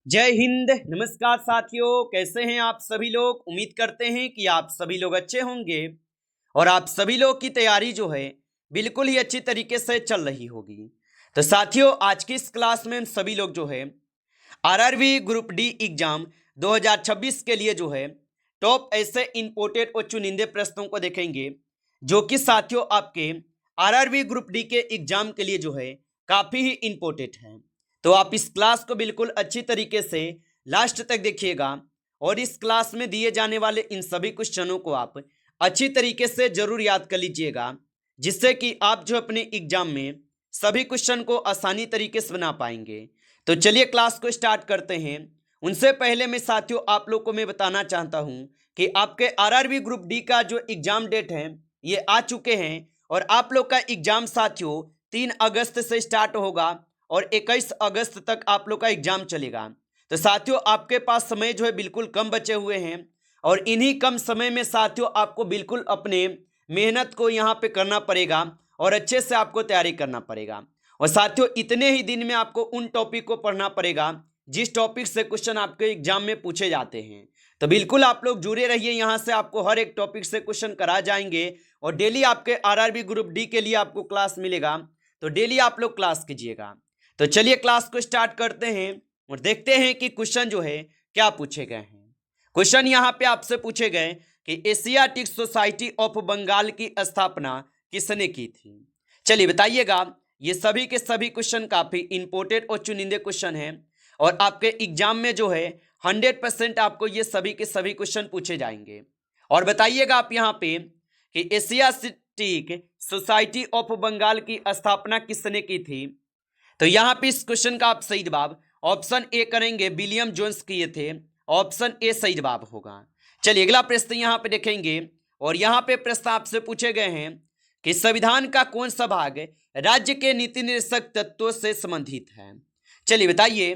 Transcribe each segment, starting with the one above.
जय हिंद। नमस्कार साथियों, कैसे हैं आप सभी लोग। उम्मीद करते हैं कि आप सभी लोग अच्छे होंगे और आप सभी लोग की तैयारी जो है बिल्कुल ही अच्छी तरीके से चल रही होगी। तो साथियों, आज की इस क्लास में हम सभी लोग जो है आरआरबी ग्रुप डी एग्जाम 2026 के लिए जो है टॉप ऐसे इंपोर्टेड और चुनिंदे प्रश्नों को देखेंगे जो कि साथियों आपके आरआरबी ग्रुप डी के एग्जाम के लिए जो है काफी ही इंपोर्टेंट है। तो आप इस क्लास को बिल्कुल अच्छी तरीके से लास्ट तक देखिएगा और इस क्लास में दिए जाने वाले इन सभी क्वेश्चनों को आप अच्छी तरीके से जरूर याद कर लीजिएगा, जिससे कि आप जो अपने एग्जाम में सभी क्वेश्चन को आसानी तरीके से बना पाएंगे। तो चलिए क्लास को स्टार्ट करते हैं। उनसे पहले मैं साथियों आप लोग को मैं बताना चाहता हूं कि आपके आरआरबी ग्रुप डी का जो एग्जाम डेट है ये आ चुके हैं और आप लोग का एग्जाम साथियों 3 अगस्त से स्टार्ट होगा और 21 अगस्त तक आप लोग का एग्जाम चलेगा। तो साथियों आपके पास समय जो है बिल्कुल कम बचे हुए हैं और इन्हीं कम समय में साथियों आपको बिल्कुल अपने मेहनत को यहाँ पे करना पड़ेगा और अच्छे से आपको तैयारी करना पड़ेगा। और साथियों इतने ही दिन में आपको उन टॉपिक को पढ़ना पड़ेगा जिस टॉपिक से क्वेश्चन आपके एग्जाम में पूछे जाते हैं। तो बिल्कुल आप लोग जुड़े रहिए, यहाँ से आपको हर एक टॉपिक से क्वेश्चन करा जाएंगे और डेली आपके आरआरबी ग्रुप डी के लिए आपको क्लास मिलेगा। तो डेली आप लोग क्लास कीजिएगा। तो चलिए क्लास को स्टार्ट करते हैं और देखते हैं कि क्वेश्चन जो है क्या पूछे गए हैं। क्वेश्चन यहाँ पे आपसे पूछे गए कि एशियाटिक सोसाइटी ऑफ बंगाल की स्थापना किसने की थी। चलिए बताइएगा। ये सभी के सभी क्वेश्चन काफी इंपोर्टेंट और चुनिंदे क्वेश्चन हैं और आपके एग्जाम में जो है 100% आपको ये सभी के सभी क्वेश्चन पूछे जाएंगे। और बताइएगा आप यहाँ पे कि एशियाटिक सोसाइटी ऑफ बंगाल की स्थापना किसने की थी। तो यहाँ पे इस क्वेश्चन का आप सही जवाब ऑप्शन ए करेंगे, विलियम जोन्स किए थे। ऑप्शन ए सही जवाब होगा। चलिए अगला प्रश्न यहाँ पे देखेंगे और यहाँ पे प्रश्न आपसे पूछे गए हैं कि संविधान का कौन सा भाग राज्य के नीति निर्देशक तत्वों से संबंधित है। चलिए बताइए।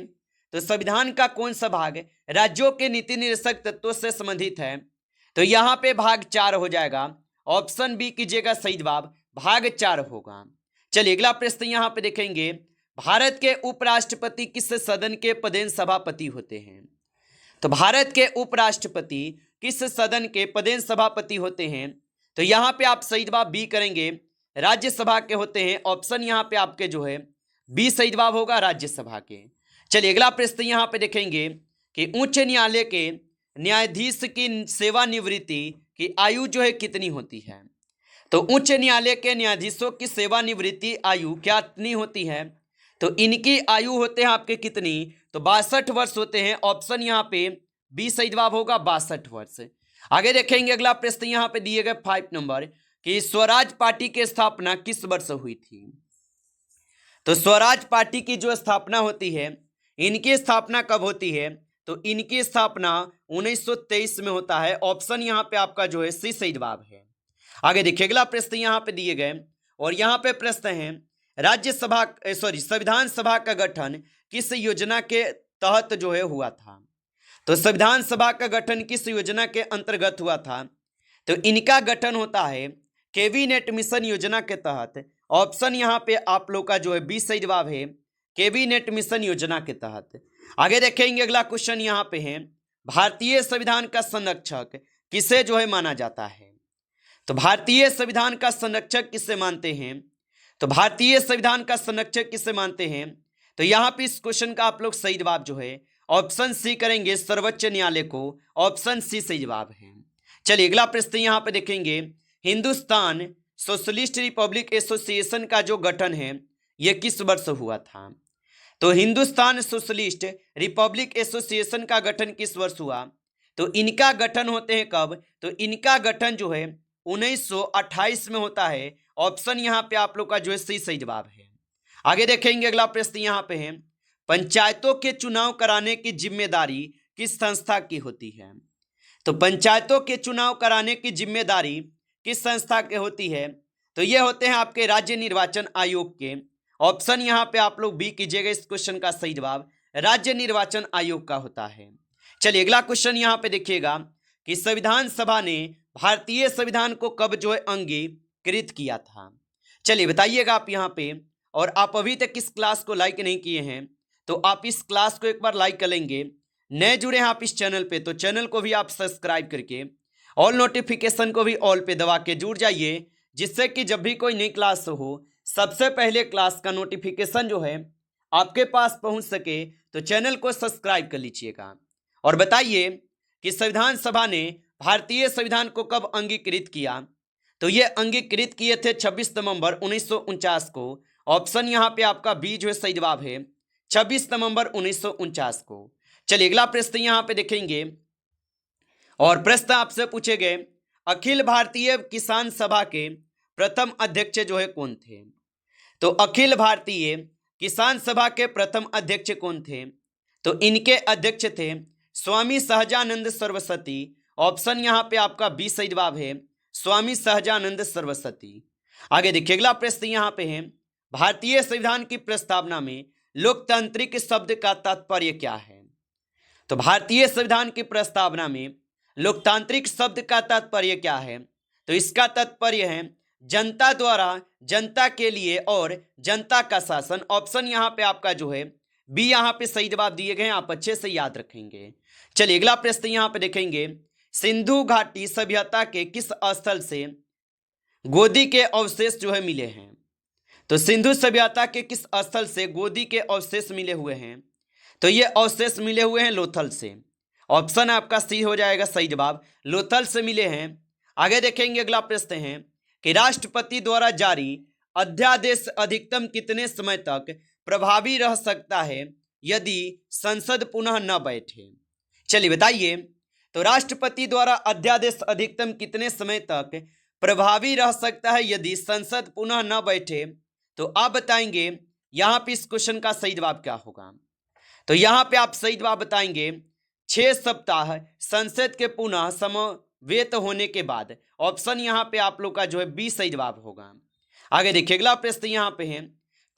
तो संविधान का कौन सा भाग राज्यों के नीति निर्देशक तत्वों से संबंधित है। तो यहाँ पे भाग 4 हो जाएगा। ऑप्शन बी कीजिएगा, सही जवाब भाग 4 होगा। चलिए अगला प्रश्न यहाँ पे देखेंगे, भारत के उपराष्ट्रपति किस सदन के पदेन सभापति होते हैं। तो भारत के उपराष्ट्रपति किस सदन के पदेन सभापति होते हैं। तो यहाँ पे आप सही जवाब बी करेंगे, राज्यसभा के होते हैं। ऑप्शन यहाँ पे आपके जो है बी सही जवाब होगा, राज्यसभा के। चलिए अगला प्रश्न यहाँ पे देखेंगे कि उच्च न्यायालय के न्यायाधीश की सेवानिवृत्ति की आयु जो है कितनी होती है। तो उच्च न्यायालय के न्यायाधीशों की सेवानिवृत्ति आयु कितनी होती है। तो इनकी आयु होते हैं आपके कितनी, तो 62 वर्ष होते हैं। ऑप्शन यहाँ पे बी सही जवाब होगा, 62 वर्ष। आगे देखेंगे अगला प्रश्न यहाँ पे दिए गए 5 नंबर कि स्वराज पार्टी की स्थापना किस वर्ष हुई थी। तो स्वराज पार्टी की जो स्थापना होती है, इनकी स्थापना कब होती है। तो इनकी स्थापना 1923 में होता है। ऑप्शन यहाँ पे आपका जो है सी सही जवाब है। आगे देखिए अगला प्रश्न यहाँ पे दिए गए और यहाँ पे प्रश्न है राज्यसभा संविधान सभा का गठन किस योजना के तहत जो है हुआ था। तो संविधान सभा का गठन किस योजना के अंतर्गत हुआ था। तो इनका गठन होता है कैबिनेट मिशन योजना के तहत। ऑप्शन यहाँ पे आप लोग का जो है बी सही जवाब है, कैबिनेट मिशन योजना के तहत। आगे देखेंगे अगला क्वेश्चन यहाँ पे है, भारतीय संविधान का संरक्षक किसे जो है माना जाता है। तो भारतीय संविधान का संरक्षक किसे मानते हैं। तो भारतीय संविधान का संरक्षक किसे मानते हैं। तो यहाँ पे इस क्वेश्चन का आप लोग सही जवाब जो है ऑप्शन सी करेंगे, सर्वोच्च न्यायालय को। ऑप्शन सी सही जवाब है। चलिए अगला प्रश्न यहाँ पे देखेंगे, हिंदुस्तान सोशलिस्ट रिपब्लिक एसोसिएशन का जो गठन है यह किस वर्ष हुआ था। तो हिंदुस्तान सोशलिस्ट रिपब्लिक एसोसिएशन का गठन किस वर्ष हुआ। तो इनका गठन होते हैं कब। तो इनका गठन जो है 1928 में होता है। ऑप्शन यहाँ पे आप लोग का जो है सही जवाब है। आगे देखेंगे अगला प्रश्न यहाँ पे है, पंचायतों के चुनाव कराने की जिम्मेदारी किस संस्था की होती है। तो पंचायतों के चुनाव कराने की जिम्मेदारी किस संस्था के होती है। तो ये होते हैं आपके राज्य निर्वाचन आयोग के। ऑप्शन यहाँ पे आप लोग बी कीजिएगा, इस क्वेश्चन का सही जवाब राज्य निर्वाचन आयोग का होता है। चलिए अगला क्वेश्चन यहाँ पे देखिएगा कि संविधान सभा ने भारतीय संविधान को कब जो है अंगीकृत किया था। चलिए बताइएगा आप यहाँ पे। और आप अभी तक इस क्लास को लाइक नहीं किए हैं तो आप इस क्लास को एक बार लाइक कर लेंगे। नए जुड़े हैं आप इस चैनल पे तो चैनल को भी आप सब्सक्राइब करके ऑल नोटिफिकेशन को भी ऑल पे दबा के जुड़ जाइए, जिससे कि जब भी कोई नई क्लास हो सबसे पहले क्लास का नोटिफिकेशन जो है आपके पास पहुंच सके। तो चैनल को सब्सक्राइब कर लीजिएगा। और बताइए कि संविधान सभा ने भारतीय संविधान को कब अंगीकृत किया? तो ये अंगीकृत किए थे 26 नवंबर 1949 को। ऑप्शन यहाँ पे आपका बी जो है सही जवाब है, 26 नवंबर 1949 को। चलिए अगला प्रश्न यहाँ पे देखेंगे और प्रश्न आपसे पूछे गए, अखिल भारतीय किसान सभा के प्रथम अध्यक्ष जो है कौन थे? तो अखिल भारतीय किसान सभा के प्रथम अध्यक्ष कौन थे? तो इनके अध्यक्ष थे स्वामी सहजानंद सरस्वती। ऑप्शन यहाँ पे आपका बी सही जवाब है, स्वामी सहजानंद सरस्वती। आगे देखिए अगला प्रश्न यहाँ पे है, भारतीय संविधान की प्रस्तावना में लोकतांत्रिक शब्द का तात्पर्य क्या है? तो भारतीय संविधान की प्रस्तावना में लोकतांत्रिक शब्द का तात्पर्य क्या है? तो इसका तात्पर्य है जनता द्वारा जनता के लिए और जनता का शासन। ऑप्शन यहाँ पे आपका जो है बी यहाँ पे सही जवाब दिए गए हैं, आप अच्छे से याद रखेंगे। चलिए अगला प्रश्न यहाँ पे देखेंगे, सिंधु घाटी सभ्यता के किस स्थल से गोदी के अवशेष जो है मिले हैं? तो सिंधु सभ्यता के किस स्थल से गोदी के अवशेष मिले हुए हैं? तो ये अवशेष मिले हुए हैं लोथल से। ऑप्शन आपका सी हो जाएगा सही जवाब, लोथल से मिले हैं। आगे देखेंगे अगला प्रश्न है कि राष्ट्रपति द्वारा जारी अध्यादेश अधिकतम कितने समय तक प्रभावी रह सकता है यदि संसद पुनः न बैठे? चलिए बताइए, तो राष्ट्रपति द्वारा अध्यादेश अधिकतम कितने समय तक प्रभावी रह सकता है यदि संसद पुनः न बैठे? तो आप बताएंगे यहाँ पे इस क्वेश्चन का सही जवाब क्या होगा? तो यहाँ पे आप सही जवाब बताएंगे 6 सप्ताह संसद के पुनः समवेत होने के बाद। ऑप्शन यहाँ पे आप लोग का जो है बी सही जवाब होगा। आगे देखिए अगला प्रश्न यहाँ पे है,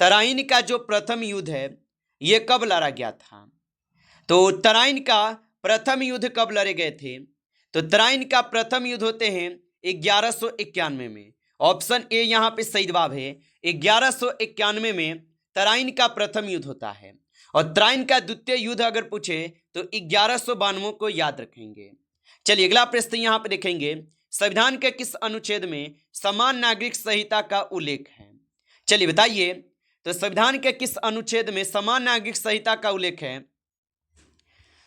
तराइन का जो प्रथम युद्ध है ये कब लड़ा गया था? तो तराइन का प्रथम युद्ध कब लड़े गए थे? तो तराइन का प्रथम युद्ध होते हैं 1191 में। ऑप्शन ए यहाँ पे सही जवाब है, 1191 में तराइन का प्रथम युद्ध होता है। और तराइन का द्वितीय युद्ध अगर पूछे तो 1192 को याद रखेंगे। चलिए अगला प्रश्न यहाँ पे देखेंगे, संविधान के किस अनुच्छेद में समान नागरिक संहिता का उल्लेख है? चलिए बताइए, तो संविधान के किस अनुच्छेद में समान नागरिक संहिता का उल्लेख है?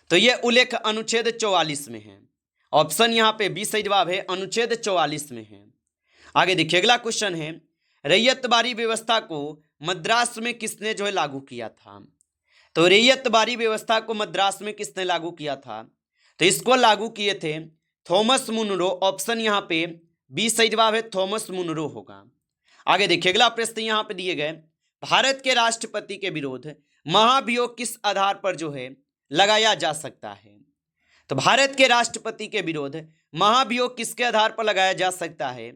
तो यह उल्लेख अनुच्छेद 44 में है। ऑप्शन यहाँ पे बी सही जवाब है, अनुच्छेद 44 में है। आगे देखिए अगला क्वेश्चन है, रैयतबारी व्यवस्था को मद्रास में किसने जो है लागू किया था? तो रैयतबारी व्यवस्था को मद्रास में किसने लागू किया था? तो इसको लागू किए थे थॉमस मुनरो। ऑप्शन यहाँ पे बी सही जवाब है, थॉमस मुनरो होगा। आगे देखिए अगला प्रश्न यहाँ पे दिए गए, भारत के राष्ट्रपति के विरुद्ध महाभियोग किस आधार पर जो है लगाया जा सकता है? तो भारत के राष्ट्रपति के विरुद्ध महाभियोग किसके आधार पर लगाया जा सकता है?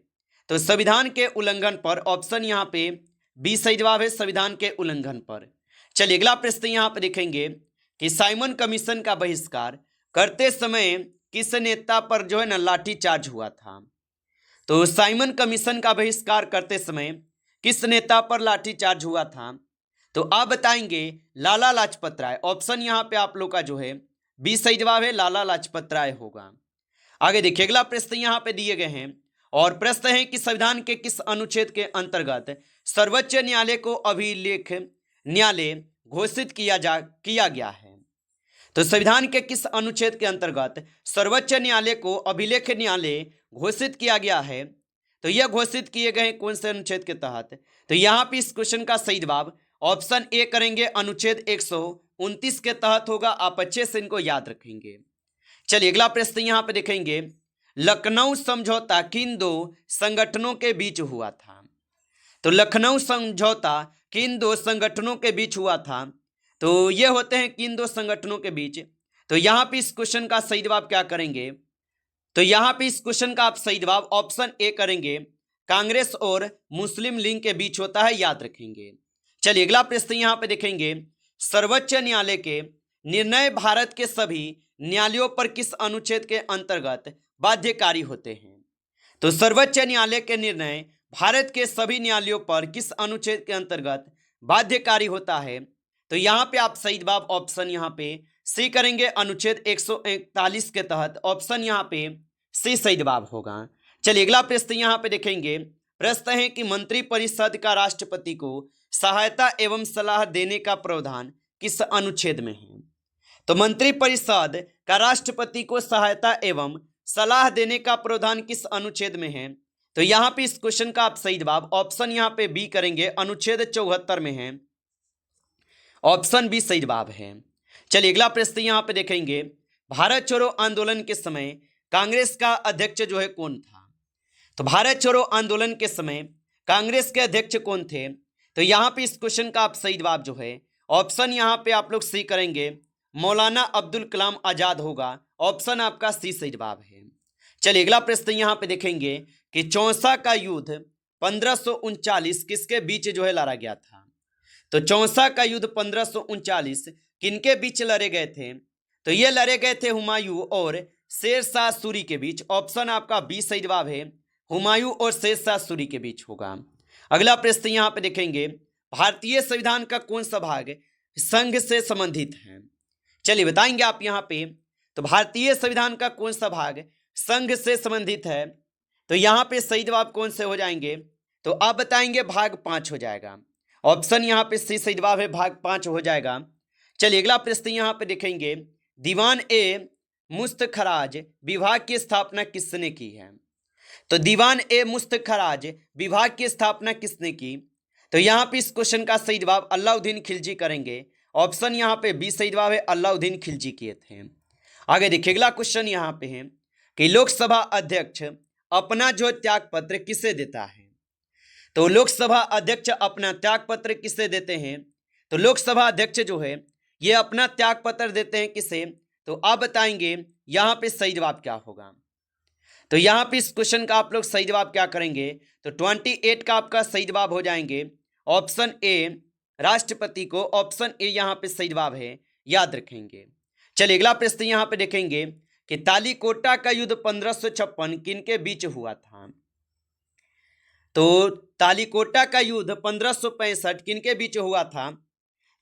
तो संविधान के उल्लंघन पर। ऑप्शन यहाँ पे बी सही जवाब है, संविधान के उल्लंघन पर। चलिए अगला प्रश्न यहाँ पे देखेंगे कि साइमन कमीशन का बहिष्कार करते समय किस नेता पर जो है ना लाठीचार्ज हुआ था? तो साइमन कमीशन का बहिष्कार करते समय किस नेता पर लाठीचार्ज हुआ था? तो आप बताएंगे लाला लाजपत राय। ऑप्शन यहाँ पे आप लोग का जो है बी सही जवाब है, लाला लाजपत राय होगा। आगे देखिए अगला प्रश्न यहाँ पे दिए गए हैं और प्रश्न है कि संविधान के किस अनुच्छेद के अंतर्गत सर्वोच्च न्यायालय को अभिलेख न्यायालय घोषित किया गया है? तो संविधान के किस अनुच्छेद के अंतर्गत सर्वोच्च न्यायालय को अभिलेख न्यायालय घोषित किया गया है? तो यह घोषित किए गए कौन से अनुच्छेद के तहत? तो यहाँ पे इस क्वेश्चन का सही जवाब ऑप्शन ए करेंगे, अनुच्छेद 129 के तहत होगा। आप अच्छे से इनको याद रखेंगे। चलिए अगला प्रश्न यहाँ पे देखेंगे, लखनऊ समझौता किन 2 संगठनों के बीच हुआ था? तो लखनऊ समझौता किन 2 संगठनों के बीच हुआ था? तो ये होते हैं किन 2 संगठनों के बीच? तो यहाँ पे इस क्वेश्चन का सही जवाब क्या करेंगे? तो यहाँ पे इस क्वेश्चन का आप सही जवाब ऑप्शन ए करेंगे, कांग्रेस और मुस्लिम लीग के बीच होता है, याद रखेंगे। चलिए अगला प्रश्न यहाँ पे देखेंगे, सर्वोच्च न्यायालय के निर्णय भारत के सभी न्यायालयों पर किस अनुच्छेद के अंतर्गत बाध्यकारी होते हैं? तो सर्वोच्च न्यायालय के निर्णय भारत के सभी न्यायालयों पर किस अनुच्छेद के अंतर्गत बाध्यकारी होता है? तो यहाँ पे आप सही जवाब ऑप्शन यहाँ पे सी करेंगे, अनुच्छेद 141 के तहत ऑप्शन यहाँ पे सी सही जवाब होगा। चलिए अगला प्रश्न यहाँ पे देखेंगे। प्रश्न है कि मंत्रिपरिषद का राष्ट्रपति को सहायता एवं सलाह देने का प्रावधान किस अनुच्छेद में है? तो मंत्रिपरिषद का राष्ट्रपति को सहायता एवं सलाह देने का प्रावधान किस अनुच्छेद में है? तो यहाँ पे इस क्वेश्चन का आप सही जवाब ऑप्शन यहाँ पे बी करेंगे, अनुच्छेद 74 में है, ऑप्शन बी सही जवाब है। चलिए अगला प्रश्न यहाँ पे देखेंगे। भारत छोड़ो आंदोलन के समय कांग्रेस का अध्यक्ष जो है कौन था? तो भारत छोड़ो आंदोलन के समय कांग्रेस के अध्यक्ष कौन थे? तो यहाँ पे इस क्वेश्चन का आप सही जवाब जो है ऑप्शन यहाँ पे आप लोग सी करेंगे, मौलाना अब्दुल कलाम आजाद होगा, ऑप्शन आपका सी सही जवाब है। चलिए अगला प्रश्न यहाँ पे देखेंगे कि चौसा का युद्ध 1539 किसके बीच जो है लड़ा गया था? तो चौसा का युद्ध 1539 किनके बीच लड़े गए थे? तो ये लड़े गए थे हुमायूं और शेर शाह सूरी के बीच, ऑप्शन आपका बी सही जवाब है, हुमायूं और शेर शाह सूरी के बीच होगा। अगला प्रश्न यहाँ पे देखेंगे। भारतीय संविधान का कौन सा भाग संघ से संबंधित है? चलिए बताएंगे आप यहाँ पे। तो भारतीय संविधान का कौन सा भाग संघ से संबंधित है? तो यहाँ पे सही जवाब कौन से हो जाएंगे? तो आप बताएंगे भाग 5 हो जाएगा, ऑप्शन यहाँ पे सी सही जवाब है, भाग 5 हो जाएगा। चलिए अगला प्रश्न यहाँ पे देखेंगे। दीवान ए मुस्तखराज विभाग की स्थापना किसने की है? तो दीवान ए मुस्तखराज विभाग की स्थापना किसने की? तो यहाँ पे इस क्वेश्चन का सही जवाब अलाउद्दीन खिलजी करेंगे, ऑप्शन यहाँ पे बी सही जवाब है, अलाउद्दीन खिलजी किए थे। आगे देखिए अगला क्वेश्चन यहाँ पे है कि लोकसभा अध्यक्ष अपना जो त्याग पत्र किसे देता है? तो लोकसभा अध्यक्ष अपना त्याग पत्र किसे देते हैं? तो लोकसभा अध्यक्ष जो है ये अपना त्याग पत्र देते हैं किसे? तो आप बताएंगे यहाँ पे सही जवाब क्या होगा? तो यहाँ पे इस क्वेश्चन का आप लोग सही जवाब क्या करेंगे? तो 28 का आपका सही जवाब हो जाएंगे, ऑप्शन ए राष्ट्रपति को, ऑप्शन ए यहाँ पे सही जवाब है, याद रखेंगे। चलिए अगला प्रश्न यहाँ पे देखेंगे कि तालीकोटा का युद्ध 1556 किनके बीच हुआ था? तो तालीकोटा का युद्ध 1565 किनके बीच हुआ था?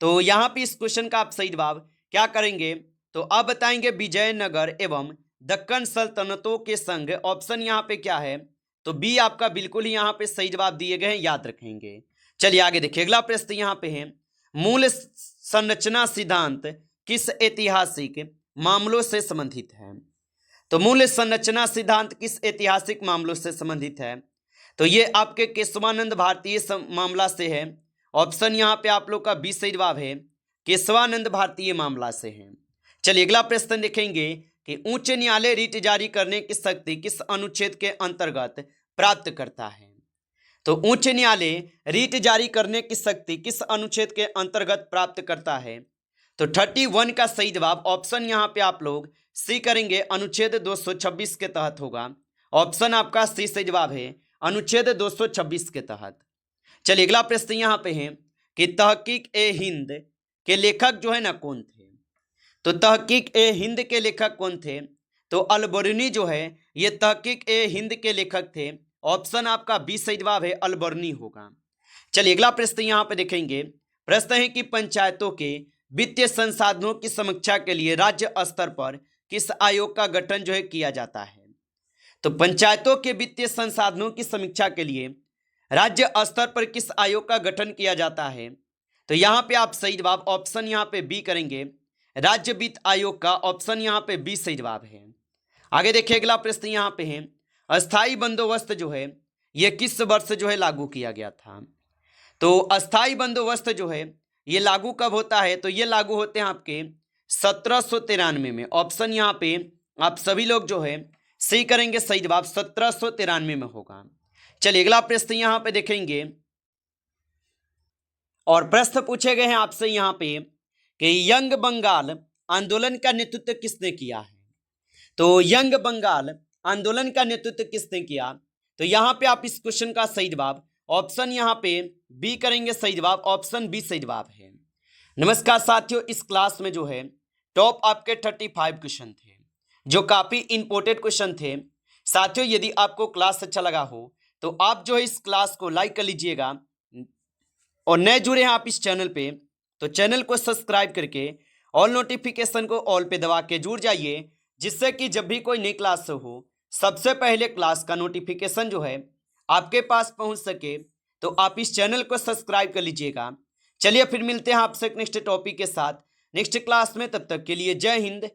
तो यहाँ पे इस क्वेश्चन का आप सही जवाब क्या करेंगे? तो आप बताएंगे विजयनगर एवं दक्कन सल्तनतों के संग, ऑप्शन यहाँ पे क्या है? तो बी आपका बिल्कुल ही यहाँ पे सही जवाब दिए गए हैं, याद रखेंगे। चलिए आगे देखिए अगला प्रश्न यहाँ पे है। मूल संरचना सिद्धांत किस ऐतिहासिक मामलों से संबंधित है? तो मूल संरचना सिद्धांत किस ऐतिहासिक मामलों से संबंधित है? तो ये आपके केशवानंद भारतीय मामला से है, ऑप्शन यहाँ पे आप लोग का बी सही जवाब है, केशवानंद भारतीय मामला से है। चलिए अगला प्रश्न देखेंगे कि उच्च न्यायालय रीट जारी करने की शक्ति किस अनुच्छेद के अंतर्गत प्राप्त करता है? तो उच्च न्यायालय रीट जारी करने की शक्ति किस अनुच्छेद के अंतर्गत प्राप्त करता है? तो 31 का सही जवाब ऑप्शन यहाँ पे आप लोग सी करेंगे, अनुच्छेद 226 के तहत होगा, ऑप्शन आपका सी सही जवाब है, अनुच्छेद 226 के तहत। चलिए अगला प्रश्न यहाँ पे है कि तहकीक ए हिंद के लेखक जो है ना कौन थे? तो तहकीक ए हिंद के लेखक कौन थे? तो अलबर्नी जो है ये तहकीक ए हिंद के लेखक थे, ऑप्शन आपका बी सही जवाब है, अलबर्नी होगा। चलिए अगला प्रश्न यहाँ पे देखेंगे। प्रश्न है कि पंचायतों के वित्तीय संसाधनों की समीक्षा के लिए राज्य स्तर पर किस आयोग का गठन जो है किया जाता है? तो पंचायतों के वित्तीय संसाधनों की समीक्षा के लिए राज्य स्तर पर किस आयोग का गठन किया जाता है? तो यहाँ पे आप सही जवाब ऑप्शन यहाँ पे बी करेंगे, राज्य वित्त आयोग का, ऑप्शन यहाँ पे बी सही जवाब है। आगे देखिए अगला प्रश्न यहाँ पे है। अस्थाई बंदोबस्त जो है ये किस वर्ष जो है लागू किया गया था? तो अस्थाई बंदोबस्त जो है ये लागू कब होता है? तो ये लागू होते हैं आपके 1793 में, ऑप्शन यहाँ पे आप सभी लोग जो है सही करेंगे, सही जवाब 1793 में होगा। चलिए अगला प्रश्न यहाँ पे देखेंगे और प्रश्न पूछे गए हैं आपसे यहाँ पे कि यंग बंगाल आंदोलन का नेतृत्व किसने किया है? तो यंग बंगाल आंदोलन का नेतृत्व किसने किया? तो यहाँ पे आप इस क्वेश्चन का सही जवाब ऑप्शन यहाँ पे बी करेंगे, सही जवाब ऑप्शन बी सही जवाब है। नमस्कार साथियों, इस क्लास में जो है टॉप आपके 35 क्वेश्चन थे जो काफी इंपॉर्टेंट क्वेश्चन थे। साथियों यदि आपको क्लास अच्छा लगा हो तो आप जो है इस क्लास को लाइक कर लीजिएगा और नए जुड़े हैं आप इस चैनल पे तो चैनल को सब्सक्राइब करके ऑल नोटिफिकेशन को ऑल पे दबा के जुड़ जाइए, जिससे कि जब भी कोई नई क्लास हो सबसे पहले क्लास का नोटिफिकेशन जो है आपके पास पहुंच सके। तो आप इस चैनल को सब्सक्राइब कर लीजिएगा। चलिए फिर मिलते हैं आपसे नेक्स्ट टॉपिक के साथ नेक्स्ट क्लास में। तब तक के लिए जय हिंद,